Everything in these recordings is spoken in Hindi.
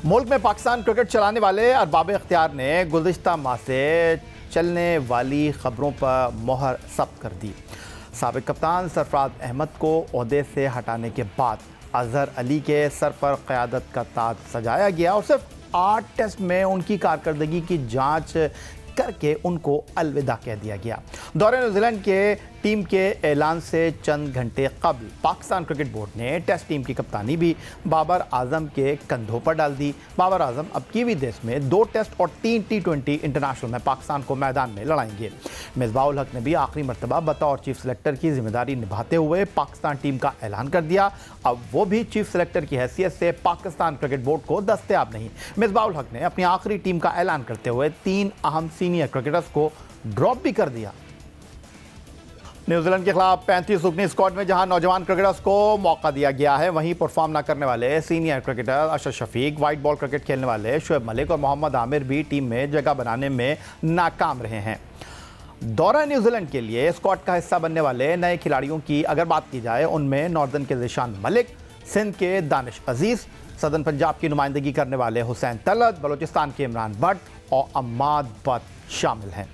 मुल्क में पाकिस्तान क्रिकेट चलाने वाले अरबाब इख्तियार ने गुज़िश्ता माह से चलने वाली खबरों पर मोहर सब्त कर दी। साबिक कप्तान सरफराज अहमद को ओहदे से हटाने के बाद अजहर अली के सर पर क़यादत का ताज सजाया गया और सिर्फ 8 टेस्ट में उनकी कारकर्दगी की जांच करके उनको अलविदा कह दिया गया। दौरे न्यूजीलैंड के टीम के ऐलान से चंद घंटे कबल पाकिस्तान क्रिकेट बोर्ड ने टेस्ट टीम की कप्तानी भी बाबर आजम के कंधों पर डाल दी। बाबर आजम अब की विदेश में 2 टेस्ट और 3 T20 इंटरनेशनल में पाकिस्तान को मैदान में लड़ाएंगे। मिसबाह-उल हक ने भी आखिरी मरतबा बतौर चीफ सेलेक्टर की जिम्मेदारी निभाते हुए पाकिस्तान टीम का ऐलान कर दिया। अब वो भी चीफ सेलेक्टर की हैसियत से पाकिस्तान क्रिकेट बोर्ड को दस्तयाब नहीं। मिसबाह-उल हक ने अपनी आखिरी टीम का ऐलान करते हुए 3 अहम सीनियर क्रिकेटर्स को ड्रॉप भी कर दिया। न्यूजीलैंड के खिलाफ 35 रुकनी स्क्वाड में जहां नौजवान क्रिकेटर्स को मौका दिया गया है, वहीं परफॉर्म न करने वाले senior cricketer Arshad Shafiq, white ball cricket खेलने वाले शुएब मलिक और मोहम्मद आमिर भी टीम में जगह बनाने में नाकाम रहे हैं। दौरा न्यूजीलैंड के लिए स्क्वाड का हिस्सा बनने वाले नए खिलाड़ियों की अगर बात की जाए, उनमें नॉर्दर्न के ज़ीशान मलिक, सिंध के दानिश अजीज़, सदर्न पंजाब की नुमाइंदगी करने वाले हुसैन तलत, बलूचिस्तान के इमरान भट्ट और अम्माद भट्ट शामिल हैं।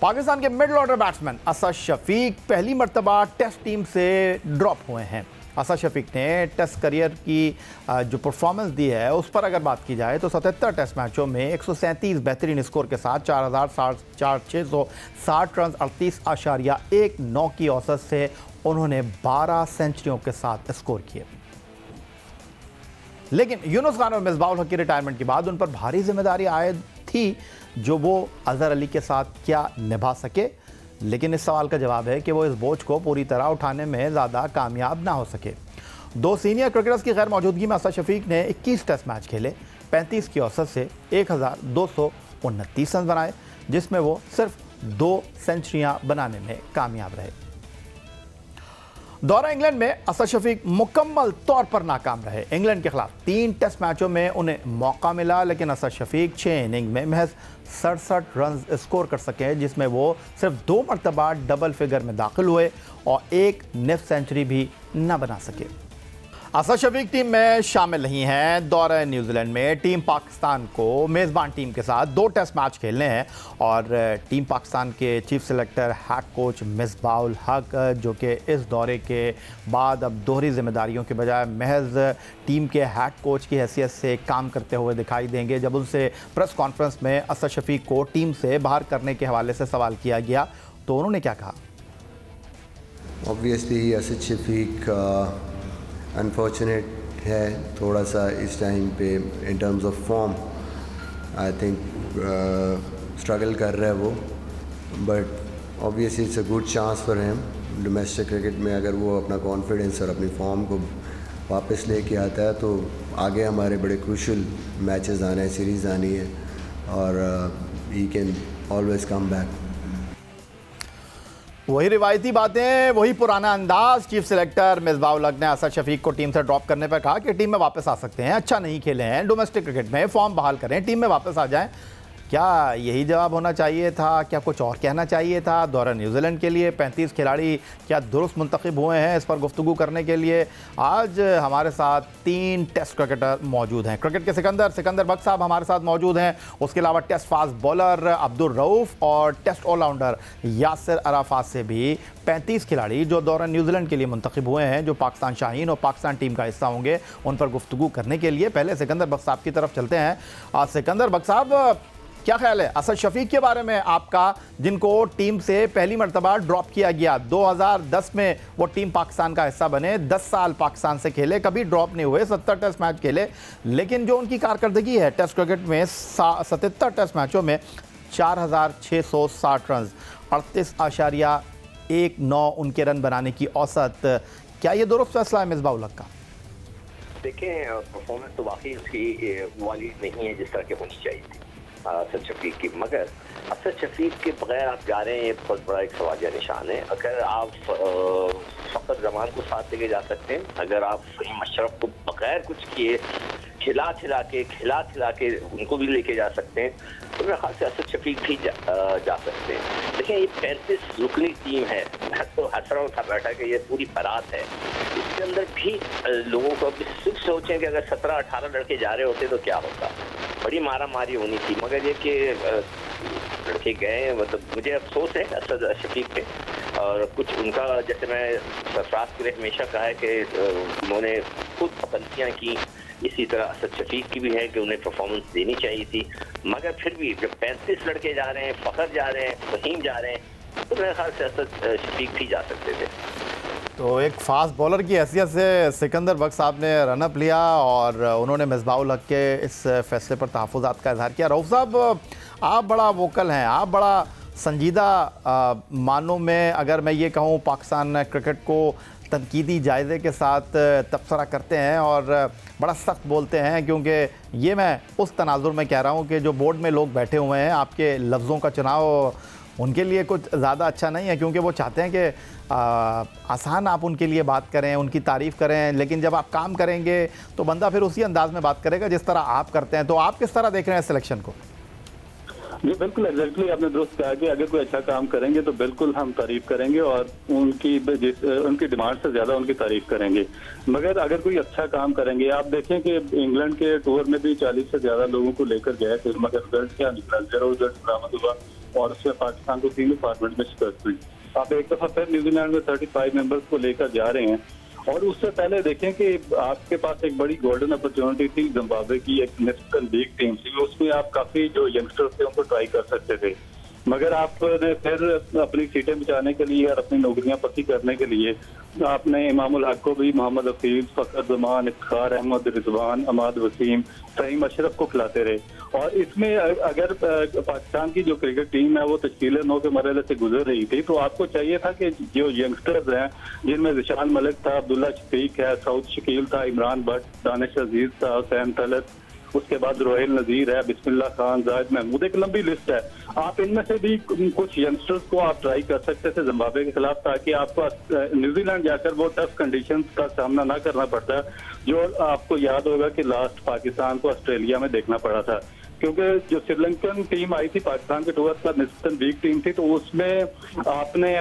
पाकिस्तान के middle order batsman Asad Shafiq पहली मरतबा टेस्ट टीम से ड्रॉप हुए हैं। असद शफीक ने टेस्ट करियर की जो परफॉर्मेंस दी है उस पर अगर बात की जाए तो 77 टेस्ट मैचों में 137 बेहतरीन स्कोर के साथ 4,660 रन 38.19 की औसत से उन्होंने 12 सेंचुरियों के साथ स्कोर किए। लेकिन यूनुस खान और मिसबाह-उल हक की रिटायरमेंट के बाद उन पर भारी जिम्मेदारी आयद थी जो वो अजहर अली के साथ क्या निभा सके। लेकिन इस सवाल का जवाब है कि वो इस बोझ को पूरी तरह उठाने में ज़्यादा कामयाब ना हो सके। 2 सीनियर क्रिकेटर्स की गैर मौजूदगी में असद शफीक ने 21 टेस्ट मैच खेले, 35 की औसत से 1229 रन बनाए, जिसमें वो सिर्फ 2 सेंचुरियां बनाने में कामयाब रहे। दौरा इंग्लैंड में असद शफीक मुकम्मल तौर पर नाकाम रहे। इंग्लैंड के खिलाफ 3 टेस्ट मैचों में उन्हें मौका मिला, लेकिन असद शफीक 6 इनिंग में महज 67 रन स्कोर कर सके, जिसमें वो सिर्फ 2 मरतबा डबल फिगर में दाखिल हुए और 1 निफ सेंचुरी भी न बना सके। असद शफीक टीम में शामिल नहीं हैं। दौरा न्यूजीलैंड में टीम पाकिस्तान को मेज़बान टीम के साथ 2 टेस्ट मैच खेलने हैं और टीम पाकिस्तान के chief selector head coach Misbah ul हक, जो कि इस दौरे के बाद अब दोहरी जिम्मेदारियों के बजाय महज टीम के हेड कोच की हैसियत से काम करते हुए दिखाई देंगे। जब उनसे प्रेस कॉन्फ्रेंस में असद शफीक को टीम से बाहर करने के हवाले से सवाल किया गया तो उन्होंने क्या कहा? ऑब्वियसली असद शफीक अनफॉर्चुनेट है थोड़ा सा इस टाइम पे in terms of form. I think struggle कर रहा है वो, but obviously it's a good chance for him domestic cricket में। अगर वो अपना कॉन्फिडेंस और अपनी फॉर्म को वापस लेके आता है तो आगे हमारे बड़े क्रूशल मैचेस आने हैं, सीरीज़ आनी है और he can always come back. वही रिवायती बातें, वही पुराना अंदाज। चीफ सेलेक्टर मिसबाह-उल हक ने असद शफीक को टीम से ड्रॉप करने पर कहा कि टीम में वापस आ सकते हैं, अच्छा नहीं खेले हैं, डोमेस्टिक क्रिकेट में फॉर्म बहाल करें, टीम में वापस आ जाएं। क्या यही जवाब होना चाहिए था? क्या कुछ और कहना चाहिए था? दौरा न्यूजीलैंड के लिए 35 खिलाड़ी क्या दुरुस्त मुंतखब हुए हैं? इस पर गुफ्तगू करने के लिए आज हमारे साथ 3 टेस्ट क्रिकेटर मौजूद हैं। क्रिकेट के सिकंदर बख्श साहब हमारे साथ मौजूद हैं। उसके अलावा test fast bowler Abdul Rauf और टेस्ट ऑलराउंडर यासिर अराफात से भी 35 खिलाड़ी जो दौरा न्यूजीलैंड के लिए मुंतखब हुए हैं, जो पाकिस्तान शाहीन और पाकिस्तान टीम का हिस्सा होंगे, उन पर गुफ्तगू करने के लिए पहले सिकंदर बख्श साहब की तरफ चलते हैं। सिकंदर बख्श साहब, क्या ख्याल है असद शफीक के बारे में आपका, जिनको टीम से पहली मरतबा ड्रॉप किया गया? 2010 में वो टीम पाकिस्तान का हिस्सा बने, 10 साल पाकिस्तान से खेले, कभी ड्रॉप नहीं हुए, 70 टेस्ट मैच खेले, लेकिन जो उनकी कारकर्दगी है टेस्ट क्रिकेट में 77 टेस्ट मैचों में 4,660 रन 38.19 उनके रन बनाने की औसत, क्या ये दुरुस्त फैसला है मिसबाह-उल हक का? देखें, परफॉर्मेंस तो वाकई उसकी वाली नहीं है जिस तरह की होनी चाहिए थी असद शफीक की, मगर असद शफीक के बगैर आप जा रहे हैं, ये बहुत बड़ा एक सवालिया निशान है। अगर आप फ़खर जमान को साथ लेके जा सकते हैं, अगर आप फ़हीम अशरफ को बगैर कुछ किए खिला खिला के उनको भी लेके जा सकते हैं, तो मेरे ख्याल से असद शफीक भी जा सकते हैं। देखिए, ये 35 रुकनी टीम है, मैं तो हंस रहा था बैठा कि ये पूरी बारात है। के अंदर भी लोगों को सिर्फ सोचें कि अगर 17-18 लड़के जा रहे होते तो क्या होता, बड़ी मारा मारी होनी थी। मगर ये कि लड़के गए, मतलब मुझे अफसोस है असद शफीक पे, और कुछ उनका, जैसे मैं सरफराज के लिए हमेशा कहा है कि उन्होंने खुद पाबंदियाँ की, इसी तरह असद शफीक की भी है कि उन्हें परफॉर्मेंस देनी चाहिए थी। मगर फिर भी जब 35 लड़के जा रहे हैं, फ़खर जा रहे हैं, वहीम जा रहे हैं, तो मेरे ख्याल से असद शफीक भी जा सकते थे। तो एक फास्ट बॉलर की हैसियत से सिकंदर बख्श साहब ने रनअप लिया और उन्होंने मिसबाहुल हक के इस फैसले पर तहफ़्फ़ुज़ात का इज़हार किया। रऊफ़ साहब, आप बड़ा वोकल हैं, आप बड़ा संजीदा मानों में, अगर मैं ये कहूँ, पाकिस्तान क्रिकेट को तनकीदी जायज़े के साथ तबसरा करते हैं और बड़ा सख्त बोलते हैं, क्योंकि ये मैं उस तनाजुर में कह रहा हूँ कि जो बोर्ड में लोग बैठे हुए हैं, आपके लफ्ज़ों का चुनाव उनके लिए कुछ ज़्यादा अच्छा नहीं है, क्योंकि वो चाहते हैं कि आसान आप उनके लिए बात करें, उनकी तारीफ़ करें, लेकिन जब आप काम करेंगे तो बंदा फिर उसी अंदाज़ में बात करेगा जिस तरह आप करते हैं। तो आप किस तरह देख रहे हैं सिलेक्शन को? जी बिल्कुल, एग्जैक्टली आपने दुरुस्त कहा कि अगर कोई अच्छा काम करेंगे तो बिल्कुल हम तारीफ करेंगे और उनकी डिमांड से ज़्यादा उनकी तारीफ करेंगे। मगर अगर कोई अच्छा काम करेंगे, आप देखें कि इंग्लैंड के टूर में भी 40 से ज़्यादा लोगों को लेकर गए थे, मगर रिजल्ट क्या निकला, 0 रिजल्ट बरामद हुआ और उसमें पाकिस्तान को 3 फॉर्मेट में शिकस्त हुई। आप एक दफ़ा फिर न्यूजीलैंड में 35 मेंबर्स को लेकर जा रहे हैं, और उससे पहले देखें कि आपके पास एक बड़ी गोल्डन अपॉर्चुनिटी थी, जिम्बाब्वे की एक नेशनल लीग टीम थी, उसमें आप काफी जो यंगस्टर्स थे उनको ट्राई कर सकते थे। मगर आपने फिर अपनी सीटें बचाने के लिए और अपनी नौकरियां पक्की करने के लिए आपने इमामुल हक को भी मोहम्मद हफीज, फखर जमान, इफ्तिखार अहमद, रिजवान, अमाद वसीम, फहीम अशरफ को खिलाते रहे। और इसमें अगर पाकिस्तान की जो क्रिकेट टीम है वो तश्कील 9 के मरहले से गुजर रही थी, तो आपको चाहिए था कि जो यंगस्टर्स हैं, जिनमें जिशान मलिक था, अब्दुल्ला शफीक है, सऊद शकील था, इमरान भट्ट, दानिश अजीज था, हुसैन तलत, उसके बाद रोहिल नजीर है, बिस्मिल्लाह खान, जाहिद महमूद, एक लंबी लिस्ट है। आप इनमें से भी कुछ यंगस्टर्स को आप ट्राई कर सकते थे जिम्बाब्वे के खिलाफ, ताकि आपको न्यूजीलैंड जाकर वो टफ कंडीशंस का सामना ना करना पड़ता, जो आपको याद होगा कि लास्ट पाकिस्तान को ऑस्ट्रेलिया में देखना पड़ा था। क्योंकि जो श्रीलंकन टीम आई थी पाकिस्तान के टूर पर, निस्बतन वीक टीम थी, तो उसमें आपने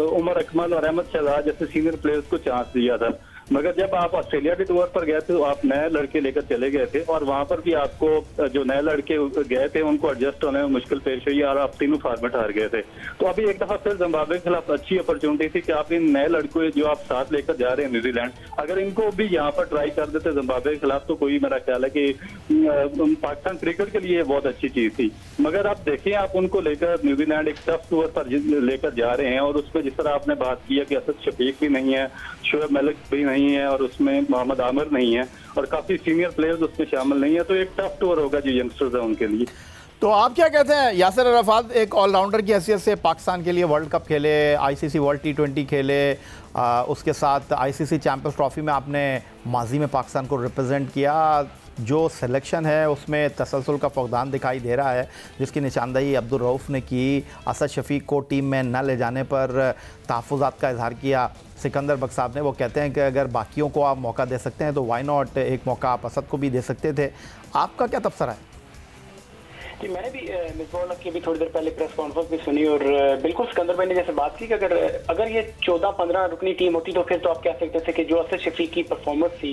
उमर अकमल और अहमद शहजाद जैसे सीनियर प्लेयर्स को चांस दिया था। मगर जब आप ऑस्ट्रेलिया के टूर पर गए थे तो आप नए लड़के लेकर चले गए थे, और वहां पर भी आपको जो नए लड़के गए थे उनको एडजस्ट होने में मुश्किल पेश हुई और आप 3 फॉर्मेट हार गए थे। तो अभी एक दफा फिर जिम्बाब्वे के खिलाफ अच्छी अपॉर्चुनिटी थी कि आप इन नए लड़कों जो आप साथ लेकर जा रहे हैं न्यूजीलैंड, अगर इनको भी यहाँ पर ट्राई कर देते जिम्बाब्वे के खिलाफ, तो कोई मेरा ख्याल है कि पाकिस्तान क्रिकेट के लिए बहुत अच्छी चीज थी। मगर आप देखिए, आप उनको लेकर न्यूजीलैंड एक टफ टूर पर लेकर जा रहे हैं, और उसमें जिस तरह आपने बात की है कि असद शफीक भी नहीं है, शोएब मलिक भी नहीं है, और उसमें मोहम्मद आमिर नहीं है, और काफी सीनियर प्लेयर्स उसमें शामिल नहीं है, तो एक टफ टूर होगा जो यंगस्टर्स है उनके लिए। तो आप क्या कहते हैं? यासिर अराफात एक ऑलराउंडर की हैसियत से पाकिस्तान के लिए वर्ल्ड कप खेले, आईसीसी वर्ल्ड T20 खेले, उसके साथ आईसीसी चैंपियंस ट्रॉफी में आपने माजी में पाकिस्तान को रिप्रेजेंट किया। जो सिलेक्शन है उसमें तसलसल का फुकदान दिखाई दे रहा है, जिसकी निशानदही अब्दुल रऊफ़ ने की। असद शफीक को टीम में न ले जाने पर तहफ़्फ़ुज़ात का इज़हार किया सिकंदर बख्श साहब ने। वो कहते हैं कि अगर बाकियों को आप मौका दे सकते हैं तो वाई नॉट, एक मौका आप असद को भी दे सकते थे। आपका क्या तबसरा है? कि मैंने भी मिसबाहुल हक की भी थोड़ी देर पहले प्रेस कॉन्फ्रेंस भी सुनी, और बिल्कुल सिकंदर भाई ने जैसे बात की कि अगर ये 14-15 रुकनी टीम होती तो फिर तो आप कह सकते थे कि जो असद शफीक की परफॉर्मेंस थी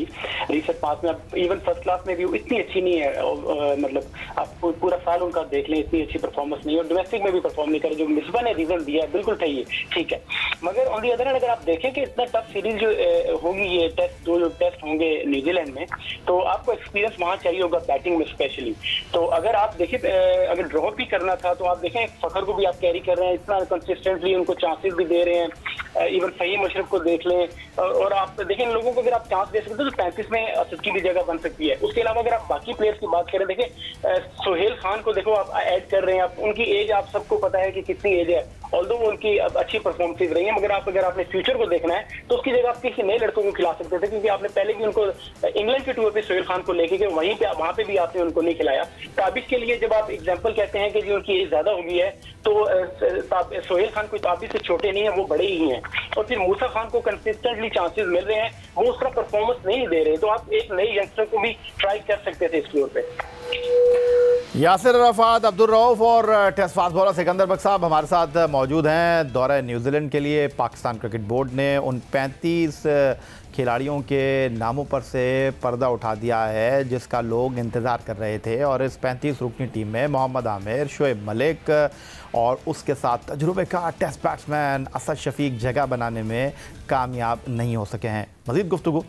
रिसेंट पास में, अब इवन फर्स्ट क्लास में भी इतनी अच्छी नहीं है। मतलब आप पूरा साल उनका देख लें, इतनी अच्छी परफॉर्मेंस नहीं है, और डोमेस्टिक में भी परफॉर्म नहीं करे। जो मिसबा ने रीजन दिया है बिल्कुल सही है, ठीक है। मगर ऑन दी अदर हैंड अगर आप देखें कि इतना टफ सीरीज जो होगी, ये दो टेस्ट होंगे न्यूजीलैंड में, तो आपको एक्सपीरियंस वहाँ चाहिए होगा बैटिंग में स्पेशली। तो अगर आप देखें, अगर ड्रॉप भी करना था तो आप देखें फखर को भी आप कैरी कर रहे हैं, इतना कंसिस्टेंटली उनको चांसेस भी दे रहे हैं। इवन फहीम अशरफ को देख लें, और आप देखें इन लोगों को अगर आप चांस दे सकते हो तो 35 में असद की भी जगह बन सकती है। उसके अलावा अगर आप बाकी प्लेयर्स की बात करें, देखें सोहेल खान को देखो आप ऐड कर रहे हैं, आप उनकी एज आप सबको पता है कि कितनी एज है, ऑल्दो उनकी अच्छी परफॉर्मेंस रही है। मगर आप अपने फ्यूचर को देखना है तो उसकी जगह आप किसी नए लड़कों को खिला सकते थे, क्योंकि आपने पहले भी उनको इंग्लैंड के टूर पे सोहेल खान को लेके गए, वहां पे भी आपने उनको नहीं खिलाया। ताबिश के लिए जब आप एग्जाम्पल कहते हैं कि जो उनकी एज ज्यादा हो गई है, तो सोहेल खान कोई ताबिश से छोटे नहीं है, वो बड़े ही हैं। और फिर मूसा खान को कंसिस्टेंटली चांसेस मिल रहे हैं, वो उस तरह परफॉर्मेंस नहीं दे रहे, तो आप एक नए यंगस्टर को भी ट्राई कर सकते थे इस टूर पे। यासिर अराफात, अब्दुल रऊफ और टेस्ट फास्ट बॉलर सिकंदर बख्श साहब हमारे साथ मौजूद हैं। दौरे न्यूजीलैंड के लिए पाकिस्तान क्रिकेट बोर्ड ने उन 35 खिलाड़ियों के नामों पर से पर्दा उठा दिया है जिसका लोग इंतज़ार कर रहे थे, और इस 35 रुकनी टीम में मोहम्मद आमिर, शोएब मलिक और उसके साथ तजुर्बे का टेस्ट बैट्समैन असद शफीक जगह बनाने में कामयाब नहीं हो सके हैं। मज़ीद गुफ्तगू